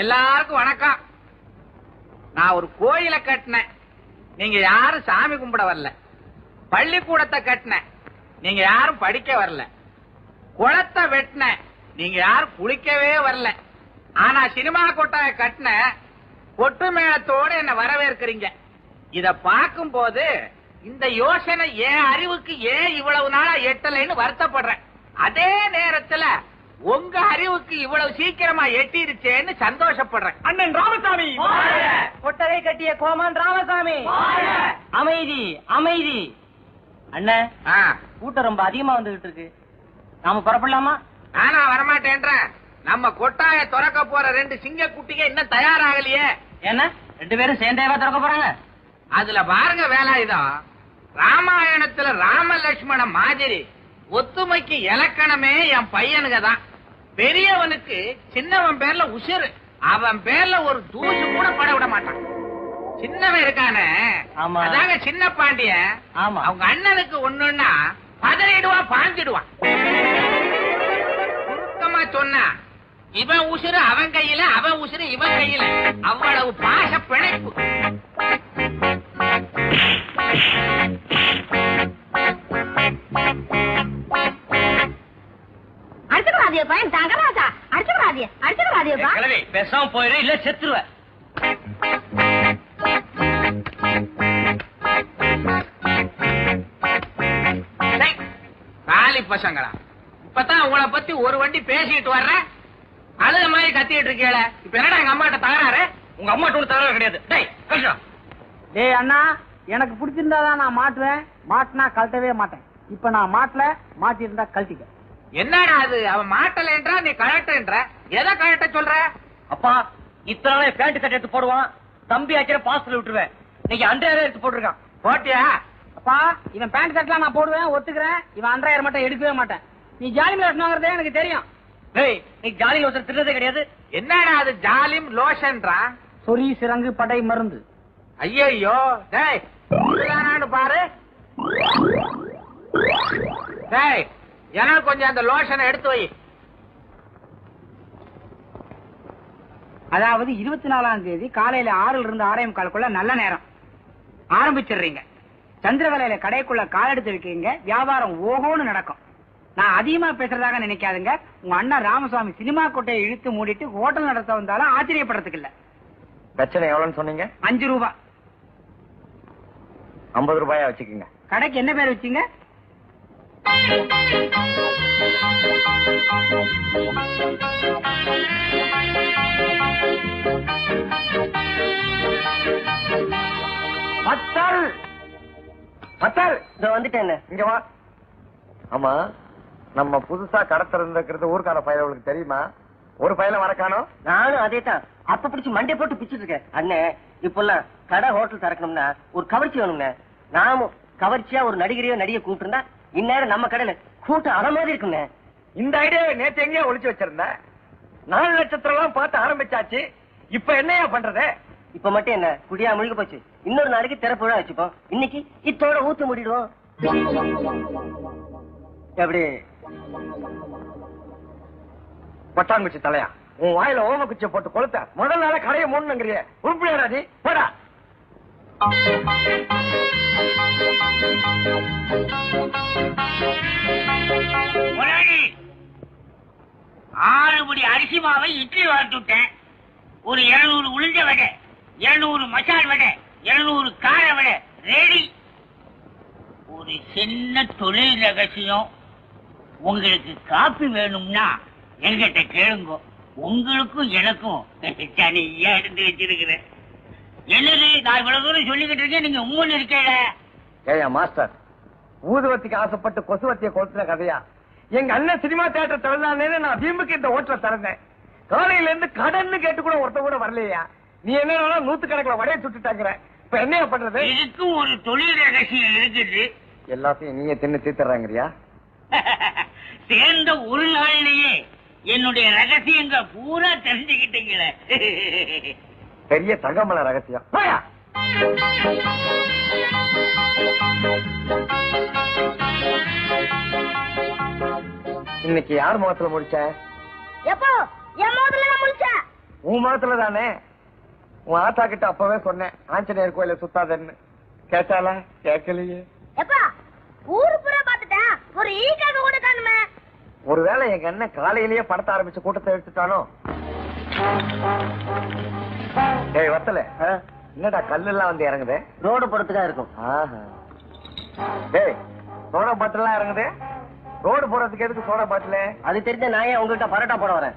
எல்லாருக்கும் வணக்கம். நான் ஒரு கோயிலை கட்டினேன், நீங்க யாரும் சாமி கும்பிட வரல. பள்ளிக்கூடத்தை கட்டினேன், நீங்க யாரும் படிக்க வரல. குளத்தை வெட்டினேன், நீங்க யாரும் குளிக்கவே வரல. ஆனா சினிமா கொட்டாய கட்டின கொட்டு மேளத்தோடு என்ன வரவேற்கிறீங்க. இத பார்க்கும் போது இந்த யோசனை என் அறிவுக்கு ஏன் இவ்வளவு நாளா எட்டலைன்னு வருத்தப்படுறேன். அதே நேரத்துல உங்க அறிவுக்கு இவ்வளவு சீக்கிரமா எட்டிருச்சேன்னு சந்தோஷப்படுறேன். அண்ணன் ராமசாமி, கொட்டகை கட்டிய கோமான் ராமசாமி, அமைதி அமைதி. அண்ணன், கூட்டம் ரொம்ப அதிகமா வந்துகிட்டு இருக்கு, நாம புறப்படலாமா? நானா வரமாட்டேன்றேன். நம்ம கொட்டாய திறக்க போற 2 சிங்க குட்டிங்க இன்னும் தயாராகலையே. என்ன 2 பேரும் சேர்ந்தேவா திறக்க போறாங்க? அதுல பாருங்க வேலாயுதம், ராமாயணத்துல ராம லட்சுமண மாதிரி ஒத்துமைக்கு இலக்கணமே என் பையனுங்க தான். பெரியவனுக்கு சின்னவன் பேர்ல உசுறு, அவன் பேர்ல ஒரு தூசு கூட பட விட மாட்டான். சின்னவன் இருக்கானே, அதாங்க சின்ன பாண்டியன். அவங்க அண்ணனுக்கு ஒண்ணுன்னா பதறிடுவான், பாஞ்சிடுவான். சுருக்கமா சொன்னா இவன் உசுறு அவன் கையில, அவன் உசுறு இவன் கையில. அவ்வளவு பாச பிணைப்பு. அடிச்சுக்கூடாதிய பையன் தங்கராஜா, அடிச்சுக்கூடாதிய அடிச்சுக்கூடாதியப்பா. பேசாம போயிரு, இல்ல செத்துருவ. காலி பசங்களா, இப்பதான் உங்களை பத்தி ஒரு வண்டி பேசிட்டு வர்ற, அழுத மாதிரி கத்திட்டு இருக்கேள. இப்ப என்னடா எங்க அம்மாட்ட தகராறு? உங்க அம்மாட்ட ஒண்ணு தகராறு கிடையாது. டேய் அண்ணா, எனக்கு பிடிச்சிருந்தாதான் நான் மாட்டுவேன், மாட்டினா கழட்டவே மாட்டேன். இப்ப நான் மாட்டல, மாட்டிருந்தா கழட்டிக்க. என்னடா அது, அவன் மாட்டலன்றா நீ கழட்டன்ற, எதை கழட்ட சொல்ற? அப்பா, இத்தனை பேண்ட் கட்ட எடுத்து போடுவான், தம்பி ஆக்கிற பாஸ்ல விட்டுருவேன். இன்னைக்கு 2000 எடுத்து போட்டிருக்கான். போட்டியா? அப்பா, இவன் பேண்ட் கட்டலாம் நான் போடுவேன், ஒத்துக்கிறேன். இவன் 2000 மட்டும் எடுக்கவே மாட்டேன். நீ ஜாலிம் லோஷன்ங்கிறதே எனக்கு தெரியும். டேய், நீ ஜாலி லோஷன் தின்னதே கிடையாது. என்னடா அது ஜாலிம் லோஷன்றா? சொறி சிறங்கு படை மருந்து. ஐயோ டேய், இதுதானான்னு பாரு. டேய், எனக்கு கொஞ்சம் அந்த லோஷனை எடுத்து வை. அதாவது 24ஆம் தேதி காலையில 6ல இருந்து 6:45 நல்ல நேரம் ஆரம்பிச்சிடுறீங்க. சந்திரவேலையில கடைக்குள்ள கால் எடுத்து வைக்கிறீங்க, வியாபாரம் ஓஹோன்னு நடக்கும். நான் அதிகமா பேசுறதாக நினைக்காதுங்க. உங்க அண்ணன் ராமசாமி சினிமா கோட்டையை இழுத்து மூடிட்டு ஹோட்டல் நடத்த வந்தாலும் ஆச்சரியப்படுறதுக்கு இல்ல. பிரச்சனை எவ்வளவுன்னு சொன்னீங்க? 5 ரூபாய். 50 ரூபாயா வச்சுக்கோங்க. கடைக்கு என்ன பேர் வச்சீங்க? பத்தல் பத்தல். இதோ வந்துட்டேன். இங்க வா. ஆமா, நம்ம புதுசா கடை திறந்திருக்கிறது ஊர்க்கான பயலுக்கு தெரியுமா? ஒரு பயல வரக்கானோம். நானும் அதே தான் அப்ப பிடிச்சி மண்டை போட்டு பிச்சுட்டு இருக்கேன். அண்ணே, இப்பெல்லாம் கடை ஹோட்டல் திறக்கணும்னா ஒரு கவர்ச்சி வேணும்னே. நாமும் கவர்ச்சியா ஒரு நடிகரையோ நடிகை கூப்பிட்டுருந்தா இந்நேரம் நம்ம கடையில கூட்டம் அற மாதிரி இருக்குண்ணே. இந்த ஐடியாவை நேத்து எங்கேயோ ஒளிச்சு வச்சிருந்த. 4 நட்சத்திரம் எல்லாம் பார்த்து ஆரம்பிச்சாச்சு. இப்ப என்னையா பண்றது? இப்ப மட்டும் என்ன குடியா முழுக போச்சு. இன்னொரு நாளைக்கு திறப்பு விழா வச்சுப்போம். இன்னைக்கு இத்தோட ஊத்து முடிடுவோம். எப்படி பட்டாங்குச்சி தலையா, உன் வாயில ஓம குச்சியை போட்டு கொளுத்த முதல் நாள கடையை மூணுங்கிறிய உருப்பிடாடி போடா. முதலாளி, 6 படி அரிசி மாவை இட்லி வார்த்துட்டேன். ஒரு 200 உளுந்த வடை, 200 மசால் வடை, 200 கார வடை ரெடி. ஒரு சின்ன தொழில் ரகசியம், உங்களுக்கு காப்பி வேணும்னா என்கிட்ட கேளுங்க. உங்களுக்கும் எனக்கும் தனியா எடுத்து வச்சிருக்கிறேன். என்னது நான் இவ்வளவு தூரம் சொல்லிக்கிட்டு இருக்கேன், நீங்க உண்மைன்னு இருக்கல. ஏயா மாஸ்டர், ஊதுவத்திக்கு ஆசைப்பட்டு கொசுவத்திய கொளுத்துற கதையா? எங்க அண்ணன் சினிமா தியேட்டர் திறந்தானே நான் வீம்புக்கு இந்த ஓட்டல திறந்தேன். காலையில இருந்து கடன்னு கேட்டு கூட ஒருத்த கூட வரலையா? நீ என்ன 100 கணக்குல வடையை சுட்டுட்டாங்கிற. இப்ப என்ன பண்றது? இதுக்கும் ஒரு தொழில் ரகசியம் இருக்குது. எல்லாத்தையும் நீயே தின்னு தீத்துறாங்கறியா? சேர்ந்த ஒரு நாளிலேயே என்னுடைய ரகசியங்க பூரா தெரிஞ்சுக்கிட்டீங்களே. பெரிய தங்கமல ரகசியம். இன்னைக்கு யார் முகத்துல முடிச்ச? எப்போ என் முகத்துல முடிச்ச? உன் மதத்துல தானே. உன் ஆத்தா கிட்ட அப்பவே சொன்னேன் ஆஞ்சநேயர் கோயில சுத்தாதன்னு. கேட்டாளா? கேட்கலையே. எப்பா ஊரு பூரா பாத்துட்டேன், ஒரு ஈக்காக கூட காணுமே. ஒருவேளை எங்க அண்ணன் காலையிலேயே படத்த ஆரம்பிச்சு கூட்டத்தை எடுத்துட்டானோ? டேய் வத்தல, என்னடா கல்லு எல்லாம் வந்து இறங்குது? ரோடு போறதுக்கா இருக்கும். டேய் சோடா பாட்டில் எல்லாம் இறங்குது. ரோடு போறதுக்கு எதுக்கு சோடா பாட்டில்? அது தெரிஞ்ச நான் ஏன் உங்ககிட்ட பரோட்டா போட வரேன்?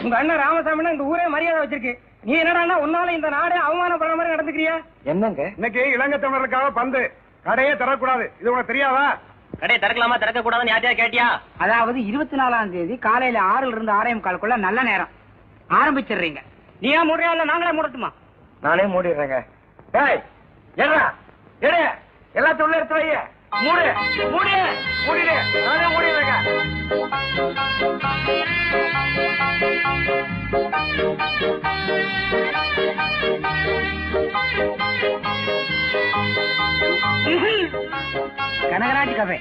உங்க அண்ணன் ராமசாமினா இந்த ஊரே மரியாதை வச்சிருக்கு. நீ என்னடா உன்னால இந்த நாடே அவமானப்படுற மாதிரி நடந்துக்கிறியா? என்னங்க இன்னைக்கு இலங்கை தமிழருக்காக பந்து கடையே தரக்கூடாது, இது உனக்கு தெரியாதா? கடையை திறக்கலாமா திறக்க கூடாதுன்னு யாரையா கேட்டியா? அதாவது 24ஆம் தேதி காலையில 6ல இருந்து 6:45 நல்ல நேரம் ஆரம்பிச்சிடுறீங்க. நீ ஏன் மூடுறியா இல்ல நாங்களே மூடட்டுமா? நானே மூடிடுறேங்க. டேய் ஏறா ஏறு, எல்லாத்தையும் உள்ள எடுத்து வைய. மூடு மூடு மூடிடு, நானே மூடிடுறேங்க. கனகராஜ் கஃபே,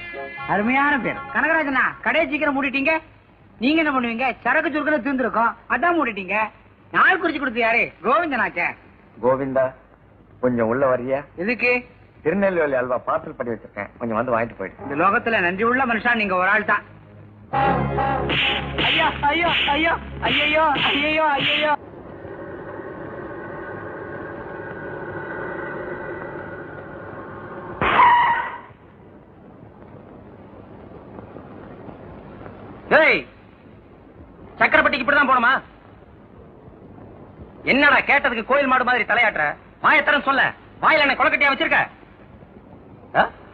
அருமையான பேர். கனகராஜனா கடையை சீக்கிரம் மூடிட்டீங்க. நீங்க என்ன பண்ணுவீங்க? சரக்கு சுருக்குன்னு தீர்ந்துருக்கோம், அதான் மூடிட்டீங்க. நாள் குறிச்சு கொடுத்து யாரு? கோவிந்தனாச்சே. கோவிந்தா கொஞ்சம் உள்ள வரியா? எதுக்கு? திருநெல்வேலி அல்வா பார்சல் பண்ணி வச்சிருக்கேன், கொஞ்சம் வந்து வாங்கிட்டு போயிடு. இந்த லோகத்துல நன்றி உள்ள மனுஷன் நீங்க ஒரு ஆள் தான். ஐயோ ஐயோ ஐயோ ஐயோ ஐயோ ஐயோ. சக்கரப்பட்டிக்கு இப்படிதான் போணுமா? என்னடா கேட்டதுக்கு கோயில் மாடு மாதிரி தலையாட்டுற? வாயத்தரம் சொல்ல. வாயில என்ன கொலக்கட்டியா வச்சிருக்க?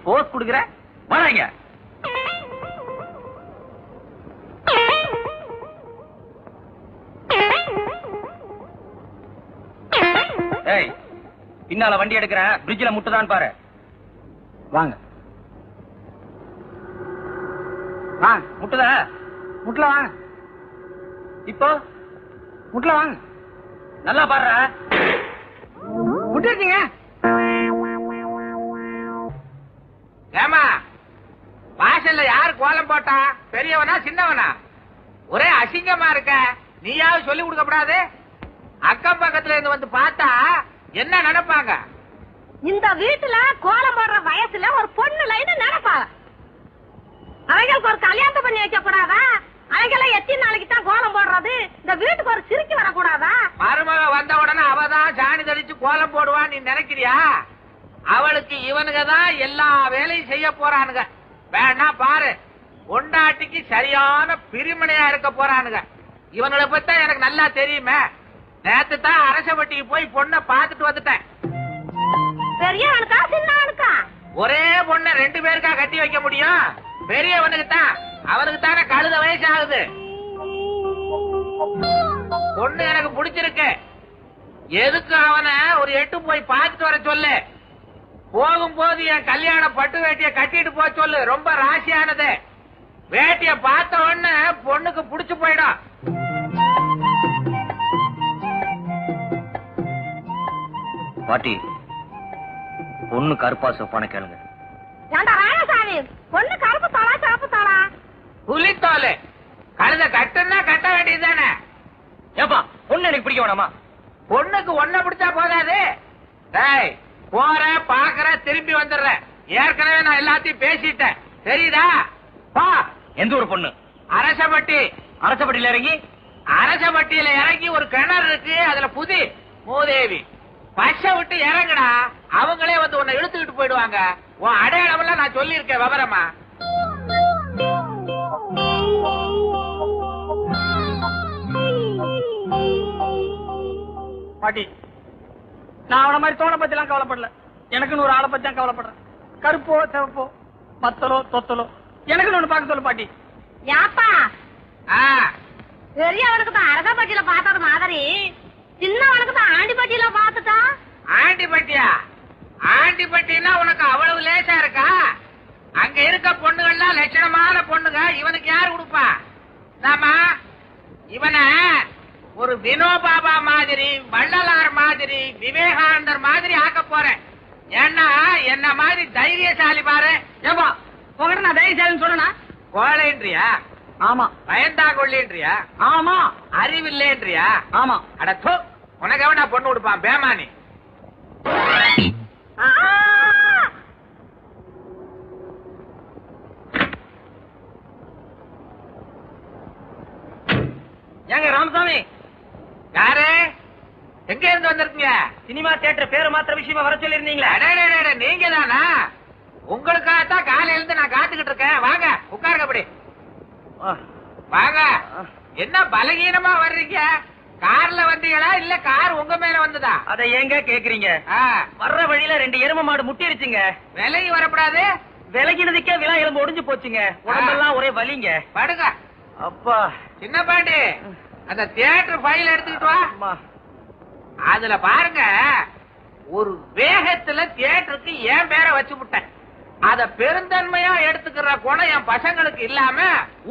போஸ் குடுக்குற? வராங்க. ஏய் பின்னால வண்டி எடுக்கிற, பிரிட்ஜ்ல முட்டுதான் பாரு. வாங்க வாங்க. முட்டுதா? முட்ல வாங்க. இப்போ முட்ல வாங்க. நல்லா பாடுற. முட்டிருக்கீங்க. ஏமா வாசல்ல யாரு கோலம் போட்டா? பெரியவனா சின்னவனா? ஒரே அசிங்கமா இருக்க. நீயாவது சொல்லி கொடுக்கப்படாது? அக்கம் பக்கத்துல இருந்து வந்து பார்த்தா என்ன நினைப்பாங்க? இந்த வீட்டுல கோலம் போடுற வயசுல ஒரு பொண்ணு லைன் நினைப்பாங்க. அவங்களுக்கு ஒரு கல்யாணம் பண்ணி வைக்க கூடாதா? அவங்கெல்லாம் எத்தனை நாளைக்கு தான் கோலம் போடுறது? இந்த வீட்டுக்கு ஒரு சிரிக்கு வரக்கூடாதா? மருமக வந்த உடனே அவதான் சாணி தெளிச்சு கோலம் போடுவான்னு நீ நினைக்கிறியா? அவளுக்கு இவனுங்க தான் எல்லா வேலையும் செய்ய போறானுங்க. வேணா பாரு, பொண்டாட்டிக்கு சரியான பிரிமனையா இருக்க போறானுங்க. இவனுங்களை பத்தி எனக்கு நல்லா தெரியுமே. நேத்து தான் அரசப்பட்டிக்கு போய் பொண்ணை பார்த்துட்டு வந்துட்டேன். பெரியவனுக்கா சின்னவனுக்கா? ஒரே பொண்ணை 2 பேருக்கா கட்டி வைக்க முடியும்? பெரியவனுக்கு தான். அவனுக்கு தானே கழுத வயசு ஆகுது. பொண்ணு எனக்கு பிடிச்சிருக்கு. எதுக்கு அவனை ஒரு 8 போய் பார்த்துட்டு வர சொல்லு. போகும்போது என் கல்யாண பட்டு வேட்டிய கட்டிட்டு போக சொல்லு. ரொம்ப ராசியானது. வேட்டிய பார்த்த உடனே பொண்ணுக்கு பிடிச்சு போயிடும். பாட்டி பொண்ணு கருப்பா சொப்பான கேளுங்க. ஏண்டா ராயசாமி, பொண்ணு கருப்பு தாளா சிவப்பு தாளா? புலித்தோலு. கழுத கட்டுன்னா கட்ட வேண்டியதுதானே. ஏப்பா பொண்ணு எனக்கு பிடிக்க வேணாமா? பொண்ணுக்கு ஒன்ன பிடிச்சா போதாது. டேய் போற பாக்குற திரும்பி வந்துடுற. ஏற்கனவே நான் எல்லாத்தையும் பேசிட்டேன், தெரியுதா? பா. எந்த ஒரு பொண்ணு? அரசப்பட்டி. அரசப்பட்டியில இறங்கி? அரசப்பட்டியில இறங்கி ஒரு கிணறு இருக்கு, அதுல புதி மூதேவி. பச்சை விட்டு இறங்குடா, அவங்களே வந்து உன்னை இழுத்துக்கிட்டு போயிடுவாங்க. உன் அடையாளம் எல்லாம் நான் சொல்லியிருக்கேன் விவரமா. பாட்டி நான் அவன மாதிரி தோணை பத்தி எல்லாம் கவலைப்படல. எனக்குன்னு ஒரு ஆளை பத்தி தான் கவலைப்படுறேன். கருப்போ சிவப்போ மத்தலோ தொத்தலோ எனக்குன்னு ஒண்ணு பார்க்க சொல்லு பாட்டி. யாப்பா ஆ, பெரியவனுக்கு தான் அரசப்பட்டியில பார்த்தது மாதிரி சின்னவனுக்கு தான் ஆண்டிப்பட்டியில பார்த்துட்டா. ஆண்டிப்பட்டியா? ஆண்டிப்பட்டினா உனக்கு அவ்வளவு லேசா இருக்கா? அங்க இருக்க பொண்ணுகள்லாம் லட்சணமான பொண்ணுங்க. இவனுக்கு யாரு கொடுப்பா? நாம இவனை ஒரு வினோபாபா மாதிரி, வள்ளலார் மாதிரி, விவேகானந்தர் மாதிரி ஆக்க போறேன். ஏன்னா என்ன மாதிரி தைரியசாலி பாரு. ஏப்பா உங்ககிட்ட நான் தைரியசாலின்னு சொன்னா கோழைன்றியா? ஆமா. பயந்தா கொள்ளின்றியா? ஆமா. அறிவில்லைன்றியா? ஆமா. அட தோ, உனக்கு அவனா பொண்ணு கொடுப்பான் பேமானி. ஏங்க ராமசாமி, யாரு? எங்க இருந்து வந்திருக்கீங்க? சினிமா தியேட்டர் பேரு மாத்திர விஷயமா வர சொல்லிருந்தீங்களே. நீங்க தானா? உங்களுக்காகத்தான் காலையில இருந்து நான் காத்துக்கிட்டு இருக்கேன். வாங்க உட்காருங்க. அப்படி வாங்க. என்ன பலகீனமா வர்றீங்க? கார்ல வந்தீங்களா இல்ல கார் உங்க மேல வந்ததா? அத ஏங்க கேக்குறீங்க? வர்ற வழியில 2 எரும மாடு முட்டிருச்சுங்க. விலகி வரப்படாது. விலகினதுக்கே விழா எலும்பு ஒடிஞ்சு போச்சுங்க. உடம்பெல்லாம் ஒரே வலிங்க. படுங்க. அப்பா. சின்ன பாண்டி, அந்த தியேட்டர் ஃபைல் எடுத்துக்கிட்டு வா. அதுல பாருங்க, ஒரு வேகத்துல தியேட்டருக்கு என் பேரை வச்சு விட்டேன். அத பெருந்தன்மையா எடுத்துக்கிற குணம் என் பசங்களுக்கு இல்லாம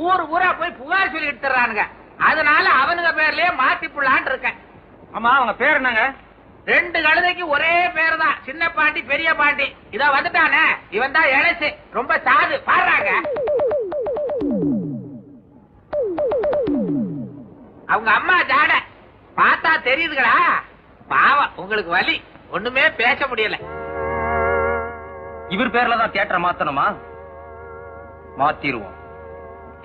ஊர் ஊரா போய் புகார் சொல்லி எடுத்துறானுங்க. அதனால அவனுங்க பேர்லயே மாத்தி புள்ளான் இருக்கேன். ஆமா, அவங்க பேர் என்னங்க? 2 கழுதைக்கு ஒரே பேர் தான், சின்ன பாண்டி பெரிய பாண்டி. இத வந்துட்டானே, இவன் தான் இழைச்சு, ரொம்ப சாது. பாடுறாங்க அவங்க அம்மா ஜாட பார்த்தா தெரியுதுங்களா? பாவம், உங்களுக்கு வலி, ஒண்ணுமே பேச முடியல. இவர் பேர்ல தான் தியேட்டரை மாத்தணுமா? மாத்திருவோம்.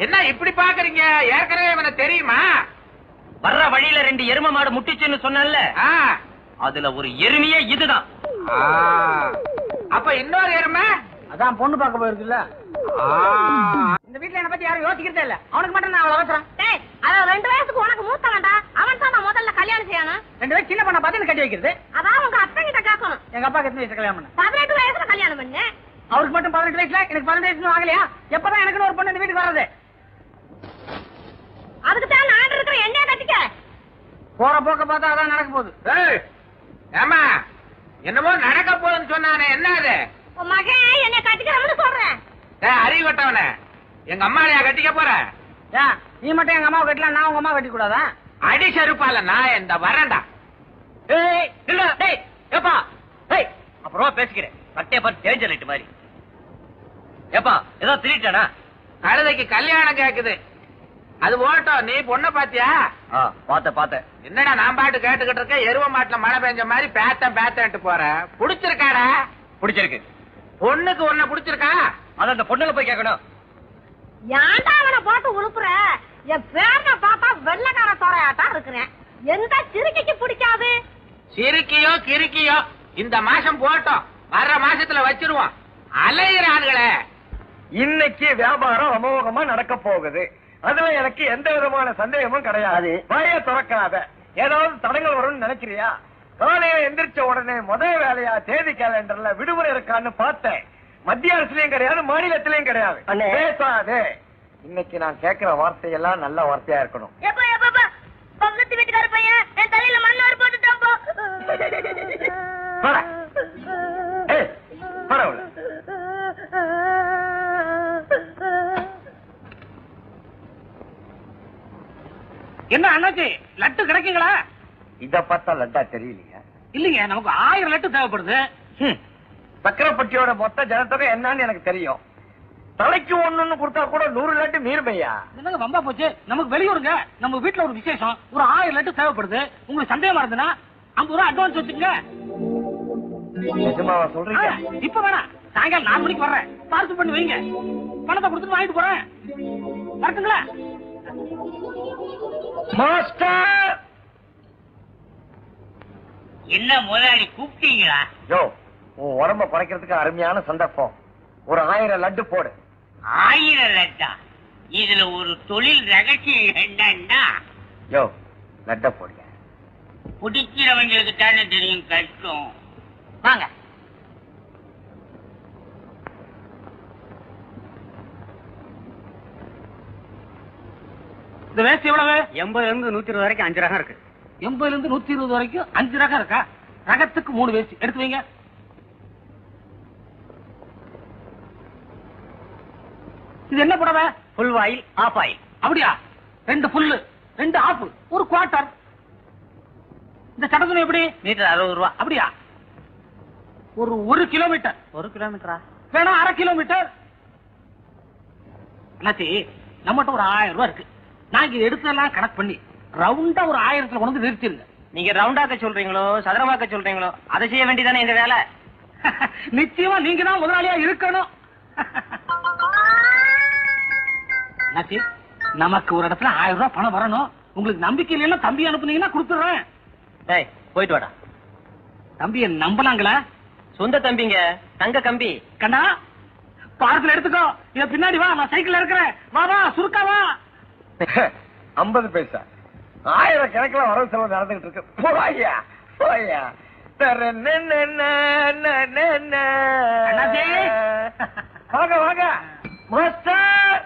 என்ன இப்படி பாக்குறீங்க? ஏற்கனவே இவனை தெரியுமா? வர்ற வழியில 2 எரும மாடு முட்டிச்சுன்னு சொன்னல, அதுல ஒரு எருமையே இதுதான். அப்ப இன்னொரு எருமை அதான் பொண்ணு பார்க்க போயிருக்குல்ல. இந்த வீட்டுல என்ன பத்தி யாரும் யோசிக்கிறதே இல்ல. அவனுக்கு மட்டும் நான் அவ்வளவு அவசரம். அதான் 2 வயசுக்கு உனக்கு மூத்தவன்டா. அவன் தான் நான் முதல்ல கல்யாணம் செய்யணும். 2 வயசு சின்ன பொண்ணை பார்த்து கட்டி வைக்கிறது. அதான் உங்க அப்பா கிட்ட கேட்கணும். எங்க அப்பாக்கு எத்தனை வயசு கல்யாணம் பண்ண? 18 வயசுல கல்யாணம் பண்ணு. அவருக்கு மட்டும் 18 வயசுல, எனக்கு 12 வயசு ஆகலையா? எப்பதான் எனக்கு ஒரு பொண்ணு இந்த வீட்டுக்கு வர்றது? அதுக்கு தான் நான் இருக்கிற என்னைய கட்டிக்க. போற போக்க பார்த்தா அதான் நடக்க போகுது. ஏமா, என்னமோ நடக்க போகுதுன்னு சொன்னானே, என்ன அது? உன் மகன் என்னைய கட்டிக்கிறவனு சொல்றேன். அறிவு கட்டவன, எங்க அம்மாளையா கட்டிக்க போற? நீ மட்டும் எங்க அம்மாவை கட்டலாம், நான் உங்க அம்மா கட்டி கூடாதா? அடி செருப்பால நான் இந்த வரேன்டா. அப்புறமா பேசிக்கிறேன். சட்டைய பார்த்து டேஞ்சர் லைட் மாதிரி. ஏப்பா, ஏதோ திருட்டானா? கழுதைக்கு கல்யாணம் கேக்குது. அது ஓட்டம். நீ பொண்ணை பாத்தியா? பாத்த. என்னடா நான் பாட்டு கேட்டுக்கிட்டு இருக்க? எருவ மாட்டுல மழை பெஞ்ச மாதிரி பேத்தன்ட்டு போற. புடிச்சிருக்காடா? பிடிச்சிருக்கு. பொண்ணுக்கு ஒன்ன புடிச்சிருக்கா? அத அந்த பொண்ணுல போய் கேட்கணும். ஏன்டா அவனை போட்டு உழுப்புற? என் பேரை பார்த்தா வெள்ளக்கார தோரையாட்டா இருக்கிறேன். எந்த சிறுக்கைக்கு பிடிக்காது? சிறுக்கியோ கிறுக்கியோ இந்த மாசம் போட்டோம், வர்ற மாசத்துல வச்சிருவோம். அலைகிறான்களே. இன்னைக்கு வியாபாரம் அமோகமா நடக்க போகுது. அதுல எனக்கு எந்த விதமான சந்தேகமும் கிடையாது. வாய திறக்காத. ஏதாவது தடங்கள் வரும்னு நினைக்கிறியா? காலையில எந்திரிச்ச உடனே முதல் வேலையா தேதி கேலண்டர்ல விடுமுறை இருக்கான்னு பார்த்தேன். மத்திய அரசுலயும் கிடையாது, மாநிலத்திலயும் கிடையாது. பேசாதே. இன்னைக்கு நான் கேட்கிற வார்த்தையெல்லாம் நல்ல வார்த்தையா இருக்கணும். பக்கத்து வீட்டுக்கார பையன் என் தலையில மண்ணாறு போட்டுட்டான். என்ன அண்ணாச்சி, லட்டு கிடைக்குங்களா? இத பார்த்தா லட்டா தெரியலையா? இல்லைங்க, நமக்கு 1000 லட்டு தேவைப்படுது. சக்கரப்பட்டியோட மொத்த ஜனத்தொகை என்னன்னு எனக்கு தெரியும். தலைக்கு ஒண்ணு கொடுத்தா கூட 100 லட்டு மீறுமையா? என்னங்க வம்பா போச்சு? நமக்கு வெளியூருங்க, நம்ம வீட்டுல ஒரு விசேஷம், ஒரு 1000 லட்டு தேவைப்படுது. உங்களுக்கு சந்தேகமா இருந்ததுன்னா 50 ரூபா அட்வான்ஸ் வச்சுக்கங்க. நிஜமாவா சொல்றீங்க? இப்ப வேணாம், சாயங்காலம் 4 மணிக்கு வர்றேன். பார்சல் பண்ணி வைங்க, பணத்தை கொடுத்துட்டு வாங்கிட்டு போறேன். வரட்டுங்களா? மாஸ்டர், என்ன முதலாளி கூப்பிட்டீங்களா? யோ, உன் உடம்ப குறைக்கிறதுக்கு அருமையான சந்தர்ப்பம். ஒரு 1000 லட்டு போடு. 1000 லட்டா? இதுல ஒரு தொழில் ரகசியம் என்னன்னா, யோ, லட்ட போடுங்க. குடிக்கிறவங்களுக்கு தானே தெரியும் கஷ்டம். வாங்க. இந்த வேஸ்ட் எவ்வளவு? 80 இருந்து 120 வரைக்கும் 5 ரகம் இருக்கு. 80 இருந்து 120 வரைக்கும் 5 ரகம் இருக்கா? ரகத்துக்கு 3 வேஸ்ட் எடுத்து வைங்க. இது என்ன புடவை? Full oil, half oil. அப்படியா? 2 புல்லு, 2 ஆஃப், 1 குவார்டர். இந்த சட்டத்துணை எப்படி? மீட்டர் 60 ரூபா. அப்படியா? ஒரு 1 கிலோமீட்டர். 1 கிலோமீட்டரா? வேணா 1/2 கிலோமீட்டர். அண்ணாச்சி நம்மகிட்ட ஒரு 1000 ரூபாய் இருக்கு. நாங்க எடுத்தெல்லாம் கணக்கு பண்ணி ரவுண்டா ஒரு 1000த்துல கொண்டு வந்து நிறுத்திருங்க. நீங்க ரவுண்டாக்க சொல்றீங்களோ சதுரமாக்க சொல்றீங்களோ அதை செய்ய வேண்டியதானே எங்க வேலை. நிச்சயமா நீங்க தான் முதலாளியா இருக்கணும். அண்ணாச்சி நமக்கு ஒரு இடத்துல 1000 ரூபாய் பணம் வரணும். உங்களுக்கு நம்பிக்கை இல்லைன்னா தம்பி அனுப்புனீங்கன்னா கொடுத்துறேன். டேய் போயிட்டு வாடா. தம்பியை நம்பலாங்களா? சொந்த தம்பிங்க, தங்க கம்பி. கண்ணா பார்சல் எடுத்துக்கோ. இத பின்னாடி வா, நான் சைக்கிள்ல இருக்கிறேன். வா வா சுருக்கா வா. 50 பைசா 1000 கணக்குல வரவு செலவு நடந்துகிட்டு இருக்கு. போயா போயா. வாங்க வாங்க மாஸ்டர்.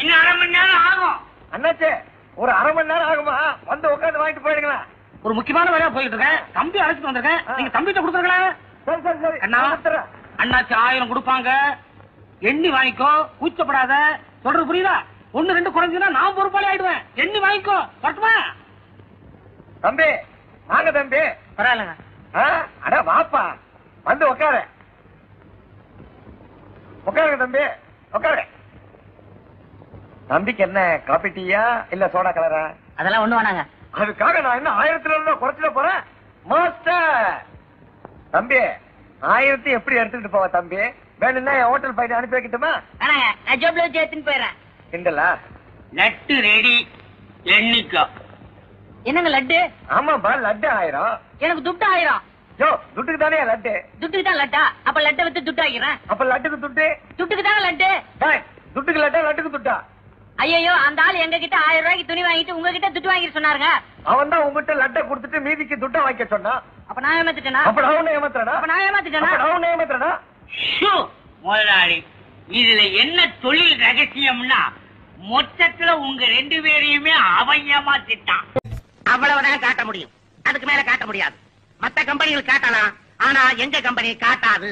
இன்னும் 1/2 மணி நேரம் ஆகும். அண்ணாச்சே ஒரு 1/2 மணி நேரம் ஆகுமா? வந்து உட்காந்து வாங்கிட்டு போயிடுங்களா? ஒரு முக்கியமான வேலையா போயிட்டு இருக்கேன். தம்பி அழைச்சிட்டு வந்திருக்கேன். நீங்க தம்பிட்ட கொடுத்துருங்களா? சரி சரி சரி. அண்ணா அண்ணாச்சி 1000 கொடுப்பாங்க. எண்ணி வாங்கிக்கோ, கூச்சப்படாத. சொல்றது புரியுதா? 1 2 குறைஞ்சுனா நான் பொறுப்பாளி ஆயிடுவேன். எண்ணி வாங்கிக்கோ. வரட்டுமா? தம்பி வாங்க தம்பி. பரவாயில்லங்க. அட வாப்பா வந்து உட்காரு. உட்காருங்க தம்பி உட்காரு. தம்பிக்கு என்ன காபி டீயா இல்ல சோடா கலரா? அதெல்லாம் ஒண்ணு வேணாங்க. அதுக்காக நான் என்ன 1000 குறைச்சிட போறேன் மாஸ்டர். தம்பி 1000 எப்படி எடுத்துட்டு போவ தம்பி? வேணும்னா என் ஹோட்டல் போயிட்டு அனுப்பி வைக்கட்டுமா? வேணாங்க, நான் ஜோப்ல வச்சு எடுத்துன்னு போயிடுறேன். கிண்டலா? லட்டு ரெடி, எண்ணிக்கோ. என்னங்க லட்டு? ஆமாப்பா லட்டு 1000. எனக்கு துட்டு 1000. யோ துட்டுக்கு தானே லட்டு? துட்டுக்கு தான் லட்டா? அப்ப லட்டை வித்து துட்டு ஆகிறேன். அப்ப லட்டுக்கு துட்டு? துட்டுக்கு தாங்க லட்டு. டேய், துட்டுக்கு லட்டா லட்டுக்கு துட்டா? ஐயோ அந்த ஆள் எங்க கிட்ட 1000 ரூபாய்க்கு துணி வாங்கிட்டு உங்ககிட்ட துட்டு வாங்கிட்டு சொன்னாருங்க. அவன் தான் உங்ககிட்ட லட்டை கொடுத்துட்டு மீதிக்கு துட்டா வாங்கிக்க சொன்னான். அப்ப நான் ஏமாத்திட்டேனா? அப்ப நான் உன்னை ஏமாத்துறேனா? அப்ப நான் ஏமாத்திட்டேனா? அப்ப நான் உன்னை ஏமாத்துறேனா? முதலாளி இதுல என்ன தொழில் ரகசியம்னா மொத்தத்துல உங்க 2 பேரையுமே அவன் ஏமாத்திட்டான். அவ்வளவுதான் காட்ட முடியும். அதுக்கு மேல காட்ட முடியாது. மத்த கம்பெனிகள் காட்டலாம், ஆனா எங்க கம்பெனி காட்டாது.